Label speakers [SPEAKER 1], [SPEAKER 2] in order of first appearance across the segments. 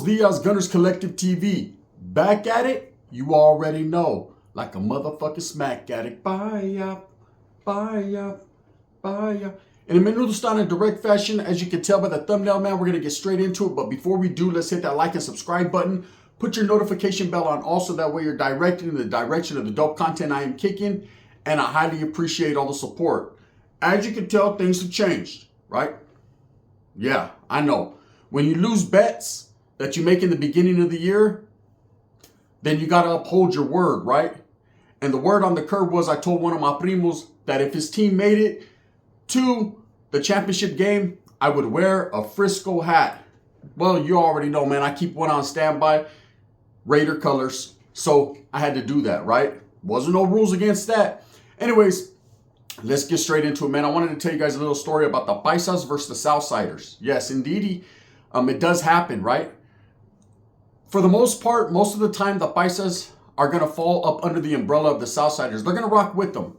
[SPEAKER 1] dias, Gunners Collective TV. Back at it? You already know. Like a motherfucking smack addict. Bye. In a menudo style in direct fashion, as you can tell by the thumbnail, man, we're going to get straight into it. But before we do, let's hit that like and subscribe button. Put your notification bell on also. That way you're directed in the direction of the dope content I am kicking. And I highly appreciate all the support. As you can tell, things have changed, right? Yeah, I know. When you lose bets that you make in the beginning of the year, then you got to uphold your word, right? And the word on the curb was, I told one of my primos that if his team made it to the championship game, I would wear a Frisco hat. Well, you already know, man. I keep one on standby, Raider colors. So I had to do that, right? Wasn't no rules against that. Anyways, let's get straight into it, man. I wanted to tell you guys a little story about the Paisas versus the Southsiders. Yes, indeed, it does happen, right? For the most part, most of the time, the Paisas are going to fall up under the umbrella of the Southsiders. They're going to rock with them.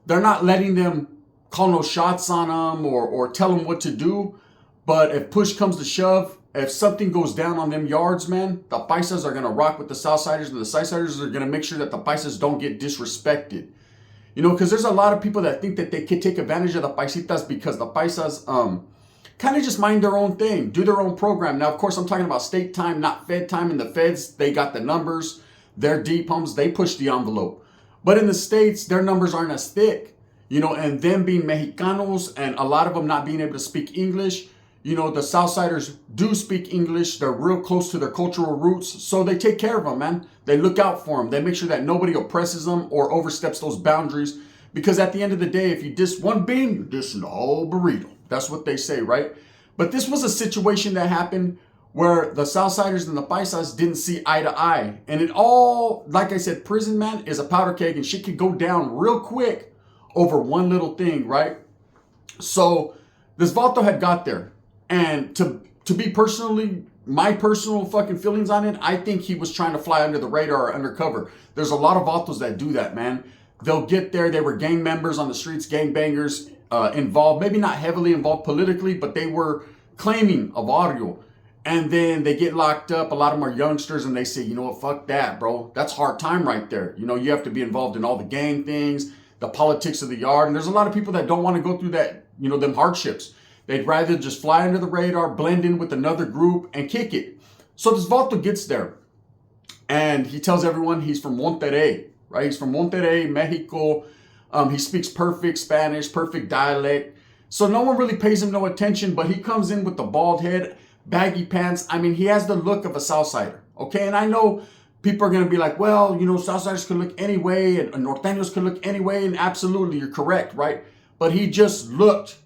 [SPEAKER 1] They're not letting them call no shots on them or tell them what to do. But if push comes to shove, if something goes down on them yards, man, the Paisas are going to rock with the Southsiders, and the Southsiders are going to make sure that the Paisas don't get disrespected. You know, because there's a lot of people that think that they can take advantage of the Paisitas because the Paisas kind of just mind their own thing, do their own program. Now, of course, I'm talking about state time, not Fed time. In the Feds, they got the numbers. They're deep homes. They push the envelope. But in the States, their numbers aren't as thick. You know, and them being Mexicanos and a lot of them not being able to speak English, you know, the Southsiders do speak English. They're real close to their cultural roots. So they take care of them, man. They look out for them. They make sure that nobody oppresses them or oversteps those boundaries. Because at the end of the day, if you diss one bean, you're dissing the whole burrito. That's what they say, right? But this was a situation that happened where the Southsiders and the Paisas didn't see eye to eye. And it all, like I said, prison, man, is a powder keg and shit could go down real quick over one little thing, right? So this Vato had got there. And to be personally, my personal fucking feelings on it, I think he was trying to fly under the radar or undercover. There's a lot of Vatos that do that, man. They'll get there. They were gang members on the streets, gang bangers, involved, maybe not heavily involved politically, but they were claiming a barrio. And then they get locked up. A lot of them are youngsters and they say, you know what, fuck that, bro. That's hard time right there. You know, you have to be involved in all the gang things, the politics of the yard. And there's a lot of people that don't want to go through that, you know, them hardships. They'd rather just fly under the radar, blend in with another group, and kick it. So this Vato gets there, and he tells everyone he's from Monterrey, right? He's from Monterrey, Mexico. He speaks perfect Spanish, perfect dialect. So no one really pays him no attention, but he comes in with the bald head, baggy pants. I mean, he has the look of a Southsider, okay? And I know people are going to be like, well, you know, Southsiders could look any way, and Norteños could look any way, and absolutely, you're correct, right? But he just looked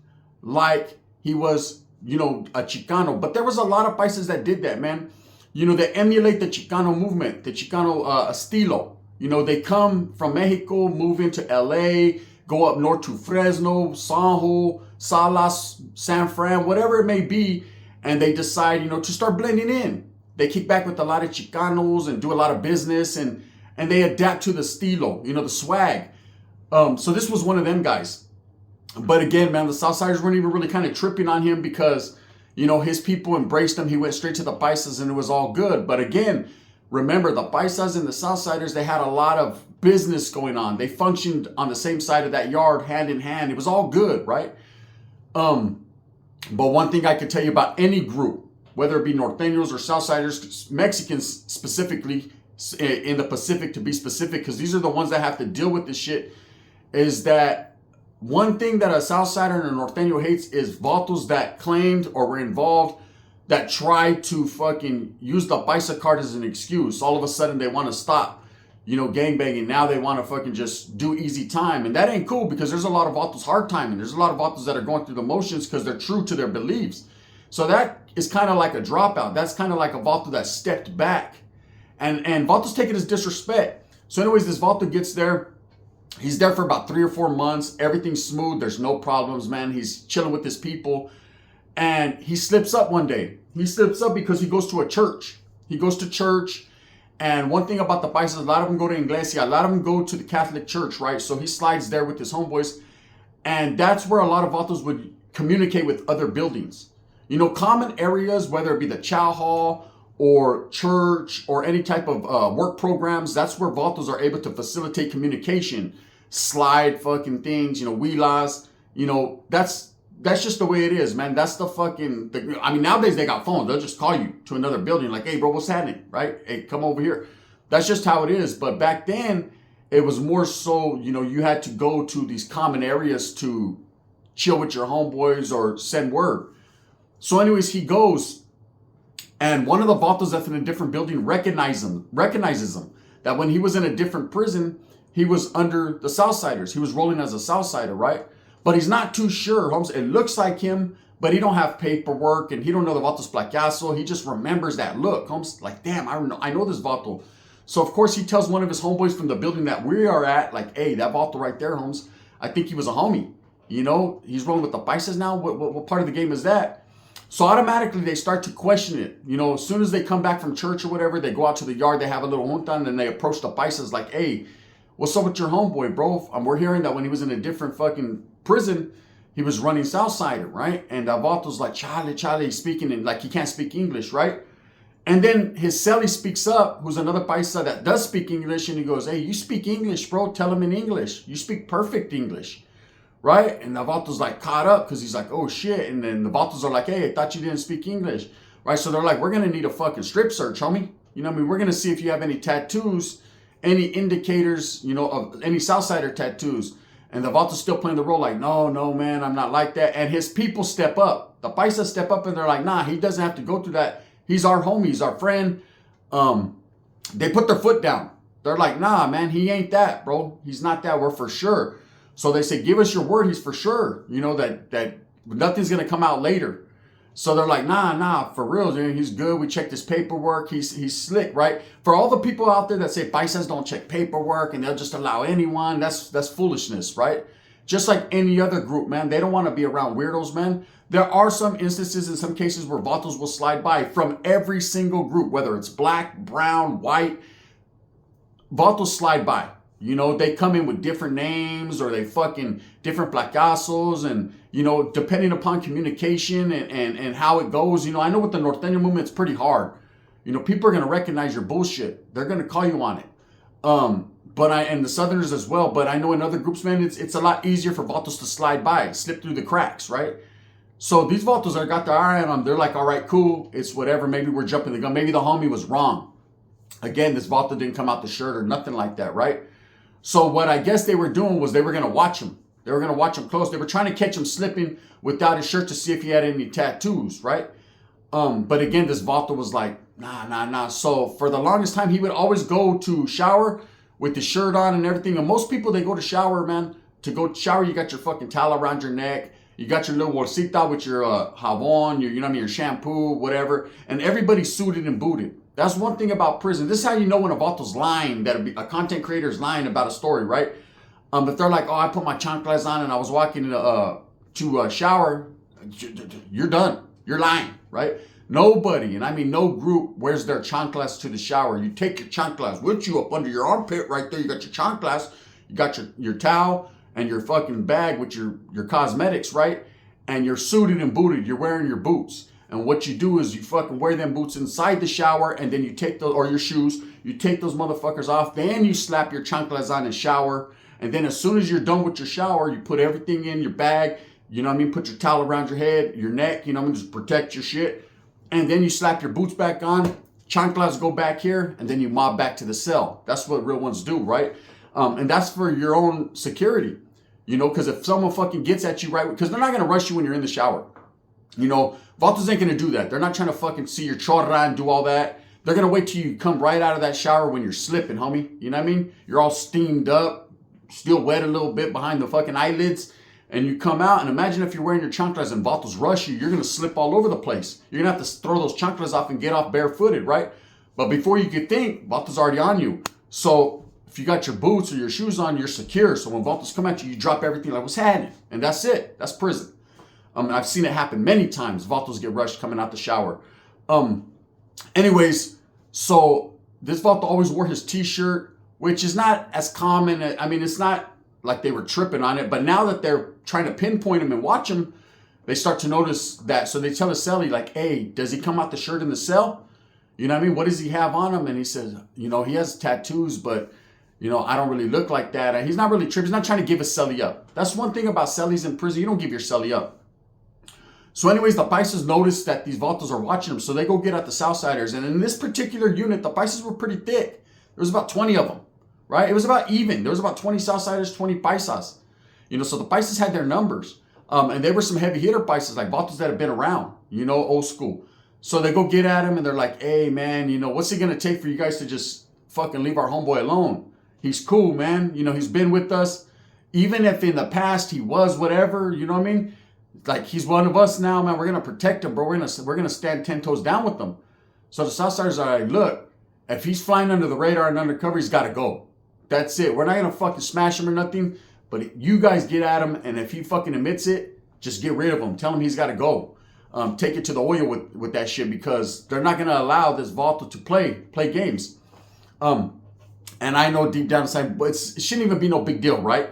[SPEAKER 1] like he was, you know, a Chicano. But there was a lot of Paisas that did that, man. You know, they emulate the Chicano movement, the Chicano estilo. You know, they come from Mexico, move into LA, go up north to Fresno, San Salas, San Fran, whatever it may be. And they decide, you know, to start blending in. They kick back with a lot of Chicanos and do a lot of business. And they adapt to the estilo, you know, the swag. So this was one of them guys. But again, man, the Southsiders weren't even really kind of tripping on him because, you know, his people embraced him. He went straight to the Paisas and it was all good. But again, remember, the Paisas and the Southsiders, they had a lot of business going on. They functioned on the same side of that yard, hand in hand. It was all good, right? But one thing I could tell you about any group, whether it be Norteños or Southsiders, Mexicans specifically, in the Pacific to be specific, because these are the ones that have to deal with this shit, is that one thing that a Southsider and a Norteño hates is Vatos that claimed or were involved that tried to fucking use the Paisa card as an excuse. All of a sudden they want to stop, you know, gangbanging. Now they want to fucking just do easy time. And that ain't cool because there's a lot of Vatos hard time. And there's a lot of Vatos that are going through the motions because they're true to their beliefs. So that is kind of like a dropout. That's kind of like a Vato that stepped back. And Vatos take it as disrespect. So anyways, this Vato gets there. He's there for about 3 or 4 months. Everything's smooth. There's no problems, man. He's chilling with his people. And he slips up one day. He slips up because he goes to a church. He goes to church. And one thing about the Paisas, a lot of them go to Iglesia. A lot of them go to the Catholic Church, right? So he slides there with his homeboys. And that's where a lot of Vatos would communicate with other buildings. You know, common areas, whether it be the chow hall or church or any type of work programs, that's where vatos are able to facilitate communication, slide fucking things, wheelas, that's just the way it is, man. That's the fucking, I mean, nowadays they got phones. They'll just call you to another building like, hey, bro, what's happening, right? Hey, come over here. That's just how it is. But back then, it was more so, you had to go to these common areas to chill with your homeboys or send word. So anyways, he goes, and one of the vatos that's in a different building recognizes him. That when he was in a different prison, he was under the Southsiders. He was rolling as a Southsider, right? But he's not too sure, Holmes. It looks like him, but he don't have paperwork, and he don't know the vatos placazo. He just remembers that look, Holmes. Like, damn, I know this vato. So, of course, he tells one of his homeboys from the building that we are at, like, hey, that vato right there, Holmes, I think he was a homie. He's rolling with the Paisas now. What part of the game is that? So automatically they start to question it. As soon as they come back from church or whatever, they go out to the yard, they have a little junta, and then they approach the Paisas like, hey, what's up with your homeboy, bro? We're hearing that when he was in a different fucking prison, he was running Southsider, right? And Vato's like, Charlie, speaking in, like he can't speak English, right? And then his celly speaks up, who's another Paisa that does speak English, and he goes, hey, you speak English, bro. Tell him in English. You speak perfect English, right? And the Vato's like caught up because he's like, oh shit. And then the Vatos are like, hey, I thought you didn't speak English, right? So they're like, we're going to need a fucking strip search, homie. We're going to see if you have any tattoos, any indicators, of any Southsider tattoos. And the Vato's still playing the role like, no, man, I'm not like that. And his people step up. The Paisas step up and they're like, nah, he doesn't have to go through that. He's our homie. He's our friend. They put their foot down. They're like, nah, man, he ain't that, bro. He's not that. We're for sure. So they say, give us your word. He's for sure. That nothing's going to come out later. So they're like, nah, for real, dude, he's good. We checked his paperwork. He's slick, right? For all the people out there that say Paisas don't check paperwork and they'll just allow anyone, that's foolishness, right? Just like any other group, man. They don't want to be around weirdos, man. There are some instances in some cases where vatos will slide by from every single group, whether it's black, brown, white. Vatos slide by. They come in with different names or they fucking different placazos and, depending upon communication and how it goes. I know with the Norteño movement, it's pretty hard. People are going to recognize your bullshit. They're going to call you on it. And the Southerners as well. But I know in other groups, man, it's a lot easier for vatos to slide by, slip through the cracks, right? So these vatos that got their eye on them, they're like, all right, cool. It's whatever. Maybe we're jumping the gun. Maybe the homie was wrong. Again, this vato didn't come out the shirt or nothing like that, right? So what I guess they were doing was they were going to watch him. They were going to watch him close. They were trying to catch him slipping without his shirt to see if he had any tattoos, right? But again, this vato was like, nah. So for the longest time, he would always go to shower with the shirt on and everything. And most people, they go to shower, man. To go shower, you got your fucking towel around your neck. You got your little bolsita with your jabon, your shampoo, whatever. And everybody's suited and booted. That's one thing about prison. This is how you know when a vato's lying, that a content creator is lying about a story, right? If they're like, oh, I put my chanclas on and I was walking to a shower, you're done. You're lying, right? Nobody, and I mean no group, wears their chanclas to the shower. You take your chanclas with you up under your armpit right there. You got your chanclas, you got your towel and your fucking bag with your cosmetics, right? And you're suited and booted. You're wearing your boots. And what you do is you fucking wear them boots inside the shower and then you take those, or your shoes, you take those motherfuckers off, then you slap your chanclas on and shower. And then as soon as you're done with your shower, you put everything in your bag, put your towel around your head, your neck, just protect your shit. And then you slap your boots back on, chanclas go back here, and then you mob back to the cell. That's what real ones do, right? And that's for your own security, because if someone fucking gets at you, right, because they're not going to rush you when you're in the shower. Vatos ain't going to do that. They're not trying to fucking see your chorra and do all that. They're going to wait till you come right out of that shower when you're slipping, homie. You know what I mean? You're all steamed up, still wet a little bit behind the fucking eyelids. And you come out, and imagine if you're wearing your chanclas and vatos rush you, you're going to slip all over the place. You're going to have to throw those chanclas off and get off barefooted, right? But before you could think, vatos already on you. So if you got your boots or your shoes on, you're secure. So when vatos come at you, you drop everything like, what's happening? And that's it. That's prison. I've seen it happen many times. Vatos get rushed coming out the shower. Anyways, so this vato always wore his t-shirt, which is not as common. I mean, it's not like they were tripping on it, but now that they're trying to pinpoint him and watch him, they start to notice that. So they tell the cellie like, hey, does he come out the shirt in the cell? You know what I mean? What does he have on him? And he says, you know, he has tattoos, but, you know, I don't really look like that. And he's not really tripping. He's not trying to give his celly up. That's one thing about cellies in prison. You don't give your celly up. So anyways, the Paisas noticed that these Vatos are watching them. So they go get at the Southsiders. And in this particular unit, the Paisas were pretty thick. There was about 20 of them, right? It was about even. There was about 20 Southsiders, 20 Paisas. You know, so the Paisas had their numbers. And they were some heavy hitter Paisas, like Vatos that have been around, you know, old school. So they go get at him and they're like, hey, man, you know, what's it going to take for you guys to just fucking leave our homeboy alone? He's cool, man. You know, he's been with us. Even if in the past he was whatever, you know what I mean? Like, he's one of us now, man. We're going to protect him, bro. We're going to stand 10 toes down with them. So the Southsiders are like, look, if he's flying under the radar and undercover, he's got to go. That's it. We're not going to fucking smash him or nothing. But you guys get at him, and if he fucking admits it, just get rid of him. Tell him he's got to go. Take it to the oil with that shit, because they're not going to allow this Vato to play games. And I know deep down inside, but it shouldn't even be no big deal, right?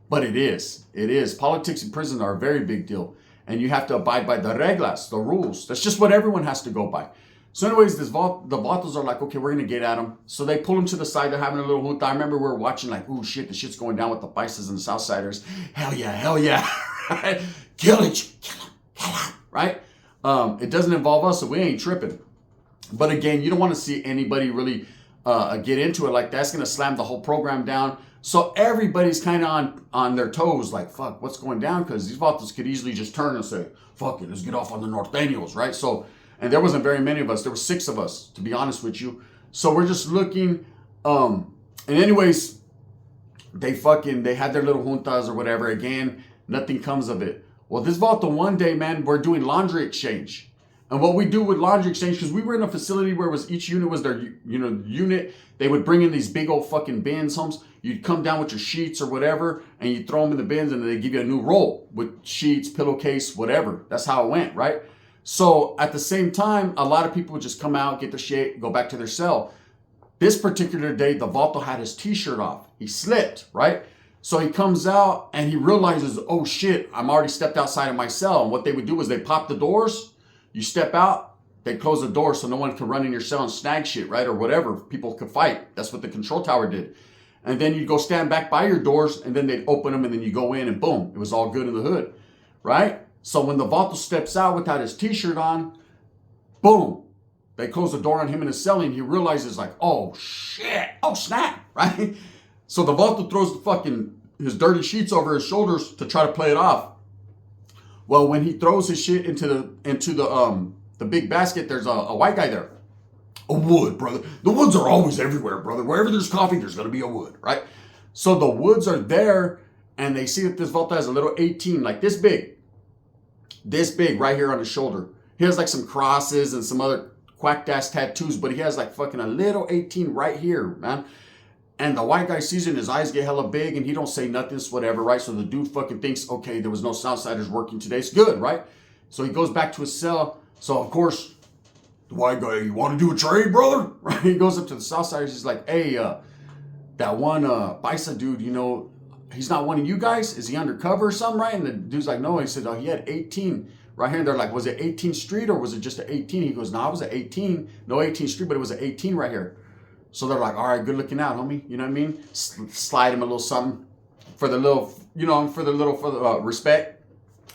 [SPEAKER 1] But it is. It is. Politics in prison are a very big deal. And you have to abide by the reglas, the rules. That's just what everyone has to go by. So anyways, the Vatos are like, okay, we're going to get at him. So they pull him to the side. They're having a little hoot. I remember we were watching like, ooh, shit, the shit's going down with the Paisas and the Southsiders. Hell yeah, hell yeah. Kill it. Kill him. Right? It doesn't involve us, so we ain't tripping. But again, you don't want to see anybody really get into it like that. That's going to slam the whole program down. So everybody's kind of on their toes, like, fuck, what's going down? Because these Vatos could easily just turn and say, fuck it, let's get off on the Norteños, right? So, and there wasn't very many of us. There were 6 of us, to be honest with you. So we're just looking. And anyways, they had their little juntas or whatever. Again, nothing comes of it. Well, this Vato one day, man, we're doing laundry exchange. And what we do with laundry exchange, because we were in a facility where each unit was their, unit. They would bring in these big old fucking bins, homes. You'd come down with your sheets or whatever, and you'd throw them in the bins, and then they give you a new roll with sheets, pillowcase, whatever. That's how it went, right? So at the same time, a lot of people would just come out, get their shit, go back to their cell. This particular day, the Vato had his t-shirt off. He slipped, right? So he comes out and he realizes, oh shit, I'm already stepped outside of my cell. And what they would do is they pop the doors, you step out, they close the door so no one can run in your cell and snag shit, right? Or whatever, people could fight. That's what the control tower did. And then you'd go stand back by your doors, and then they'd open them, and then you go in, and boom, it was all good in the hood, right? So when the Vato steps out without his t-shirt on, boom, they close the door on him in his cell, and he realizes like, oh shit, oh snap, right? So the Vato throws his dirty sheets over his shoulders to try to play it off. Well, when he throws his shit into the big basket, there's a white guy there. A wood, brother. The woods are always everywhere, brother. Wherever there's coffee, there's going to be a wood, right? So the woods are there, and they see that this Vato has a little 18, like this big right here on his shoulder. He has like some crosses and some other quack-ass tattoos, but he has like fucking a little 18 right here, man. And the white guy sees it, and his eyes get hella big, and he don't say nothing, it's whatever, right? So the dude fucking thinks, okay, there was no Southsiders working today. It's good, right? So he goes back to his cell. So, of course, the white guy, you want to do a trade, brother? Right? He goes up to the Southsiders. He's like, hey, that one Paisa dude, he's not one of you guys? Is he undercover or something, right? And the dude's like, no. He said, oh, he had 18 right here. And they're like, was it 18th Street or was it just an 18? He goes, no, I was at 18. No 18th Street, but it was an 18 right here. So they're like, all right, good looking out, homie. You know what I mean? Slide him a little something for the little, for the respect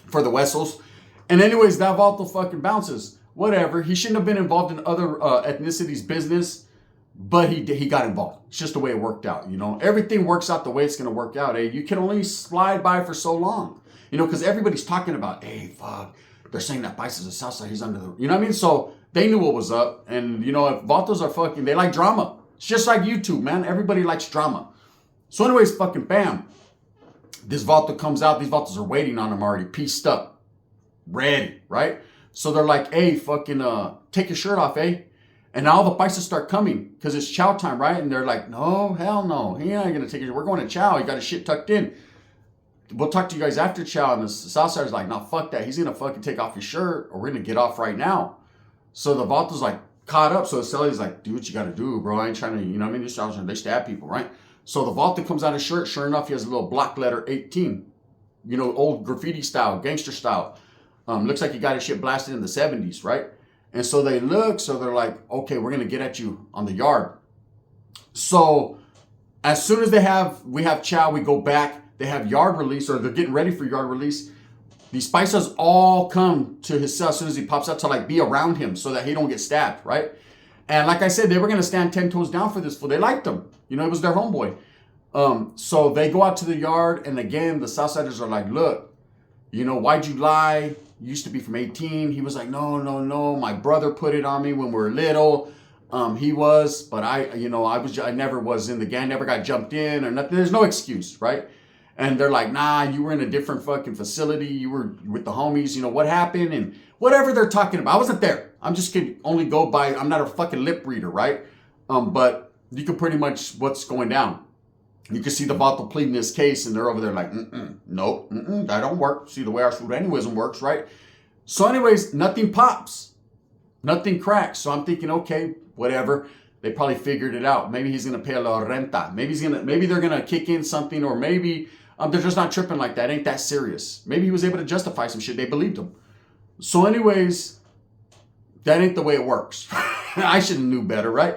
[SPEAKER 1] for the Wessels. And anyways, that Vato fucking bounces. Whatever. He shouldn't have been involved in other ethnicities' business, but he got involved. It's just the way it worked out, Everything works out the way it's going to work out, eh? You can only slide by for so long, because everybody's talking about, hey, fuck, they're saying that Paisas is Southside, he's under the, you know what I mean? So they knew what was up. And, if Vatos are fucking, they like drama. It's just like YouTube, man. Everybody likes drama. So anyways, fucking bam. This Vato comes out. These Vatos are waiting on him already, pieced up, ready, right? So they're like, hey, fucking, take your shirt off, eh? And now the Paisas start coming because it's chow time, right? And they're like, no, hell no. He ain't going to take it. We're going to chow. He got his shit tucked in. We'll talk to you guys after chow. And the Southsider's like, no, fuck that. He's going to fucking take off his shirt or we're going to get off right now. So the Vato's like, caught up. So the Celly's like, do what you got to do, bro. I ain't trying to, This Southsider, they stab people, right? So the Vato comes out of his shirt. Sure enough, he has a little block letter 18. Old graffiti style, gangster style. Looks like he got his shit blasted in the 70s, right? And so they look, so they're like, okay, we're going to get at you on the yard. So as soon as we have chow, we go back, they have yard release, or they're getting ready for yard release. These Paisas all come to his cell as soon as he pops out to like be around him so that he don't get stabbed, right? And like I said, they were going to stand 10 toes down for this fool. They liked him. You know, it was their homeboy. So they go out to the yard, and again, the Southsiders are like, look, you know, why'd you lie? You used to be from 18. He was like, no. My brother put it on me when we were little. He was, but I never was in the gang, never got jumped in or nothing. There's no excuse, right? And they're like, nah, you were in a different fucking facility. You were with the homies. You know, what happened? And whatever they're talking about. I wasn't there. I'm just going only go by, I'm not a fucking lip reader, right? But you can pretty much what's going down. You can see the Vato pleading this case, and they're over there like, nope, that don't work. See, the way our Sudanism works, right? So anyways, nothing pops. Nothing cracks. So I'm thinking, okay, whatever. They probably figured it out. Maybe he's going to pay a la renta. Maybe they're going to kick in something, or maybe they're just not tripping like that. Ain't that serious. Maybe he was able to justify some shit. They believed him. So anyways, that ain't the way it works. I should have knew better, right?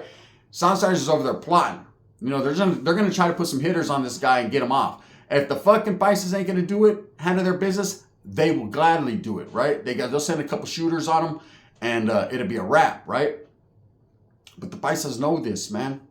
[SPEAKER 1] Southsiders is over there plotting. You know, they're going to try to put some hitters on this guy and get him off. If the fucking Paisas ain't going to do it, handle their business, they will gladly do it, right? They'll send a couple shooters on them, and it'll be a wrap, right? But the Paisas know this, man.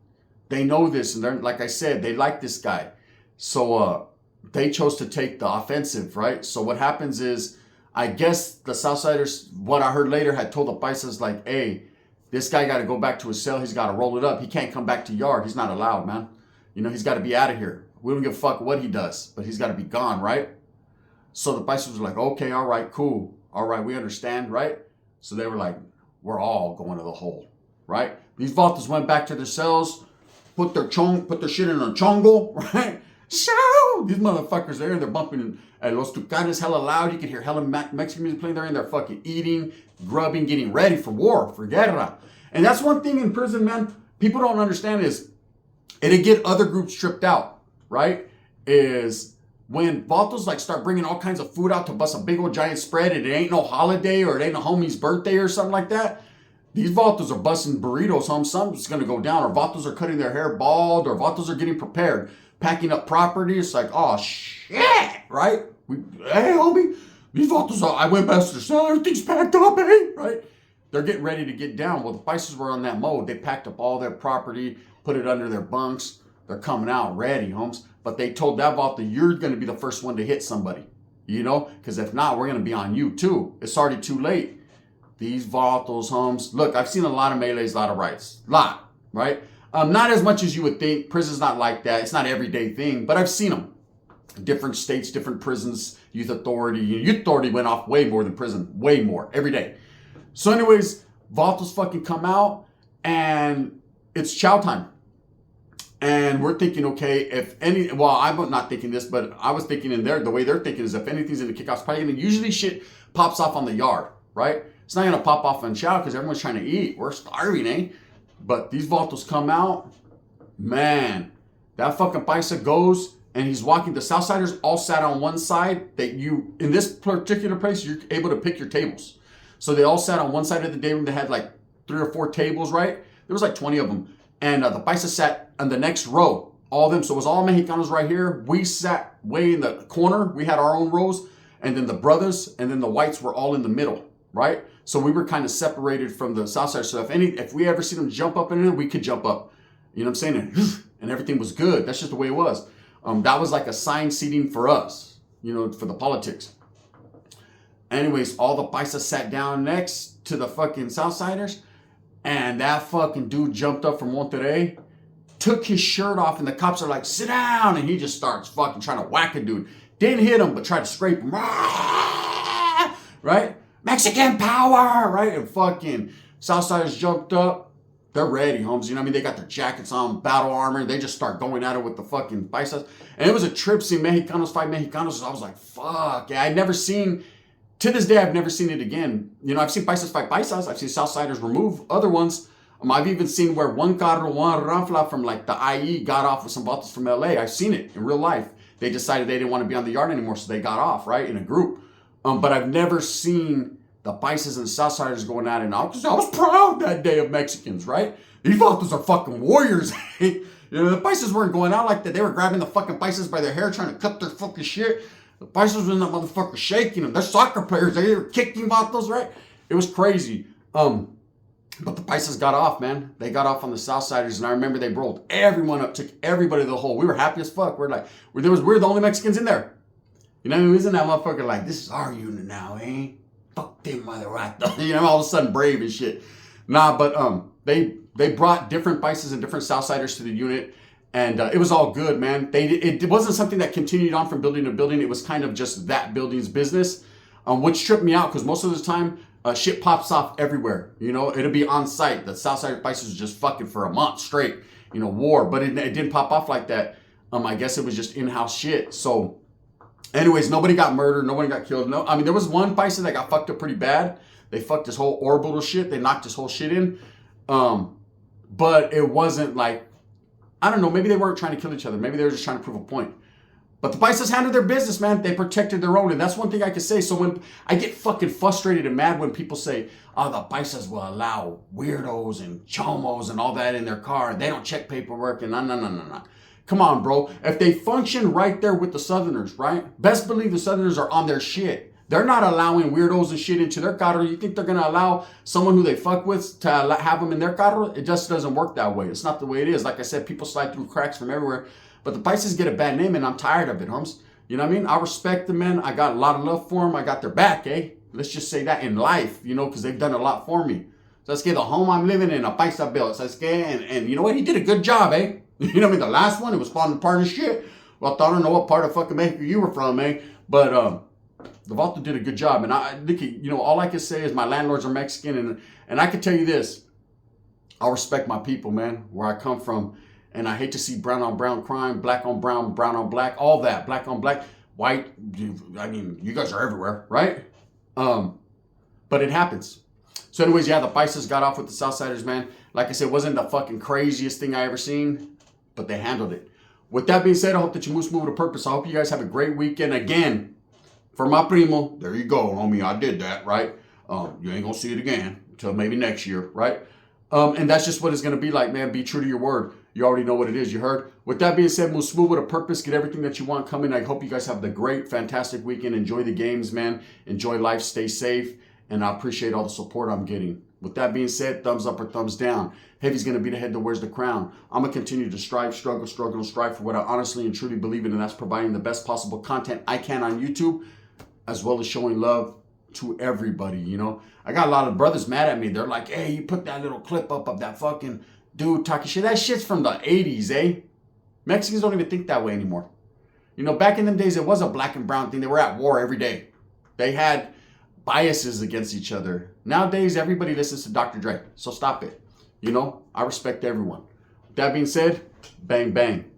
[SPEAKER 1] They know this, and they're, like I said, they like this guy. So they chose to take the offensive, right? So what happens is, I guess the Southsiders, what I heard later, had told the Paisas like, hey, this guy got to go back to his cell. He's got to roll it up. He can't come back to yard. He's not allowed, man. You know, he's got to be out of here. We don't give a fuck what he does, but he's got to be gone, right? So the Paisas were like, okay, all right, cool. All right, we understand, right? So they were like, we're all going to the hole, right? These Vatos went back to their cells, put their shit in a chongo, right? Show! These motherfuckers there, and they're bumping Los Tucanes hella loud. You can hear hella Mexican music playing there, and they're fucking eating, grubbing, getting ready for war, for guerra. And that's one thing in prison, man, people don't understand is, it'll get other groups tripped out, right? Is when Vatos like start bringing all kinds of food out to bust a big old giant spread, and it ain't no holiday or it ain't a homie's birthday or something like that. These Vatos are busting burritos home. Something's going to go down, or Vatos are cutting their hair bald, or Vatos are getting prepared, packing up property. It's like, oh shit, right? Hey, homie, these Vatos, I went back to the cell, everything's packed up, hey, right? They're getting ready to get down. Well, the Paisas were on that mode. They packed up all their property, put it under their bunks. They're coming out ready, homes. But they told that Vato, you're going to be the first one to hit somebody, you know? Because if not, we're going to be on you too. It's already too late. These Vatos, homes. Look, I've seen a lot of melees, a lot of riots. Lot, right? Not as much as you would think. Prison's not like that. It's not an everyday thing. But I've seen them. Different states, different prisons, youth authority. Youth authority went off way more than prison. Way more. Every day. So anyways, Vatos fucking come out, and it's chow time. And we're thinking, okay, I'm not thinking this, but I was thinking the way they're thinking is if anything's in the kickoffs, probably gonna, usually shit pops off on the yard, right? It's not gonna pop off on chow because everyone's trying to eat. We're starving, eh? But these Vatos come out, man, that fucking Paisa goes, and he's walking. The Southsiders all sat on one side that in this particular place, you're able to pick your tables. So they all sat on one side of the day room. They had like 3 or 4 tables, right? There was like 20 of them. And the Paisa sat on the next row, all of them. So it was all Mexicanos right here. We sat way in the corner. We had our own rows. And then the brothers and then the whites were all in the middle, right? So we were kind of separated from the Southsiders. So if we ever see them jump up in there, we could jump up. You know what I'm saying? And everything was good. That's just the way it was. That was like assigned seating for us, you know, for the politics. Anyways, all the Paisas sat down next to the fucking Southsiders. And that fucking dude jumped up from Monterrey, took his shirt off, and the cops are like, sit down. And he just starts fucking trying to whack a dude. Didn't hit him, but tried to scrape him. Right? Mexican power, right? And fucking Southsiders jumped up. They're ready, homes. You know what I mean? They got their jackets on, battle armor. They just start going at it with the fucking Paisas. And it was a trip seeing Mexicanos fight Mexicanos. So I was like, fuck. Yeah, I'd never seen... To this day, I've never seen it again. You know, I've seen Paisas fight Paisas. I've seen Southsiders remove other ones. I've even seen where one Ranfla from like the IE got off with some Vatos from LA. I've seen it in real life. They decided they didn't want to be on the yard anymore, so they got off, right, in a group. But I've never seen the Paisas and Southsiders going at it now. Because I was proud that day of Mexicans, right? These vatos are fucking warriors. You know, the Paisas weren't going out like that. They were grabbing the fucking Paisas by their hair, trying to cut their fucking shit. The Paisas were in that motherfucker shaking them. They're soccer players. They were kicking vatos, right? It was crazy. But the Paisas got off, man. They got off on the Southsiders, and I remember they rolled everyone up, took everybody to the hole. We were happy as fuck. We're the only Mexicans in there. You know, we was in that motherfucker like, this is our unit now, eh? Fuck them mother right. You know, all of a sudden brave and shit. Nah, but they brought different Paisas and different Southsiders to the unit, and it was all good, man. It wasn't something that continued on from building to building. It was kind of just that building's business, which tripped me out because most of the time, shit pops off everywhere. You know, it'll be on site. The Southside Paisas was just fucking for a month straight, you know, war. But it didn't pop off like that. I guess it was just in-house shit. So, anyways, nobody got murdered. Nobody got killed. No, I mean, there was one Paisa that got fucked up pretty bad. They fucked his whole orbital shit. They knocked his whole shit in. But it wasn't like, I don't know, maybe they weren't trying to kill each other. Maybe they were just trying to prove a point. But the Paisas handled their business, man. They protected their own. And that's one thing I can say. So when I get fucking frustrated and mad when people say, oh, the Paisas will allow weirdos and chomos and all that in their car. They don't check paperwork and no. Come on, bro. If they function right there with the Southerners, right? Best believe the Southerners are on their shit. They're not allowing weirdos and shit into their carro. You think they're going to allow someone who they fuck with to have them in their carro? It just doesn't work that way. It's not the way it is. Like I said, people slide through cracks from everywhere. But the Paisas get a bad name, and I'm tired of it, homes. You know what I mean? I respect them, man. I got a lot of love for them. I got their back, eh? Let's just say that in life, you know, because they've done a lot for me. So let's get the home I'm living in, a Paisa built. So let's get, and you know what? He did a good job, eh? You know what I mean? The last one, it was falling apart and shit. Well, I don't know what part of fucking Mexico you were from, eh? But the Vato did a good job. And I think, you know, all I can say is my landlords are Mexican. And I can tell you this. I respect my people, man, where I come from. And I hate to see brown on brown crime, black on brown, brown on black, all that, black on black, white. I mean, you guys are everywhere, right? But it happens. So anyways, yeah, the Paisas got off with the Southsiders, man. Like I said, it wasn't the fucking craziest thing I ever seen, but they handled it. With that being said, I hope that you move with a purpose. I hope you guys have a great weekend. Again, for my primo, there you go, homie. I did that, right? You ain't gonna see it again until maybe next year, right? And that's just what it's gonna be like, man. Be true to your word. You already know what it is. You heard? With that being said, move smooth with a purpose. Get everything that you want coming. I hope you guys have the great, fantastic weekend. Enjoy the games, man. Enjoy life. Stay safe. And I appreciate all the support I'm getting. With that being said, thumbs up or thumbs down. Heavy's going to be the head that wears the crown. I'm going to continue to strive, struggle, and strive for what I honestly and truly believe in, and that's providing the best possible content I can on YouTube, as well as showing love to everybody, you know. I got a lot of brothers mad at me. They're like, hey, you put that little clip up of that fucking dude talking shit. That shit's from the 80s, eh? Mexicans don't even think that way anymore. You know, back in them days, it was a black and brown thing. They were at war every day. They had biases against each other. Nowadays, everybody listens to Dr. Dre. So stop it. You know, I respect everyone. With that being said, bang, bang.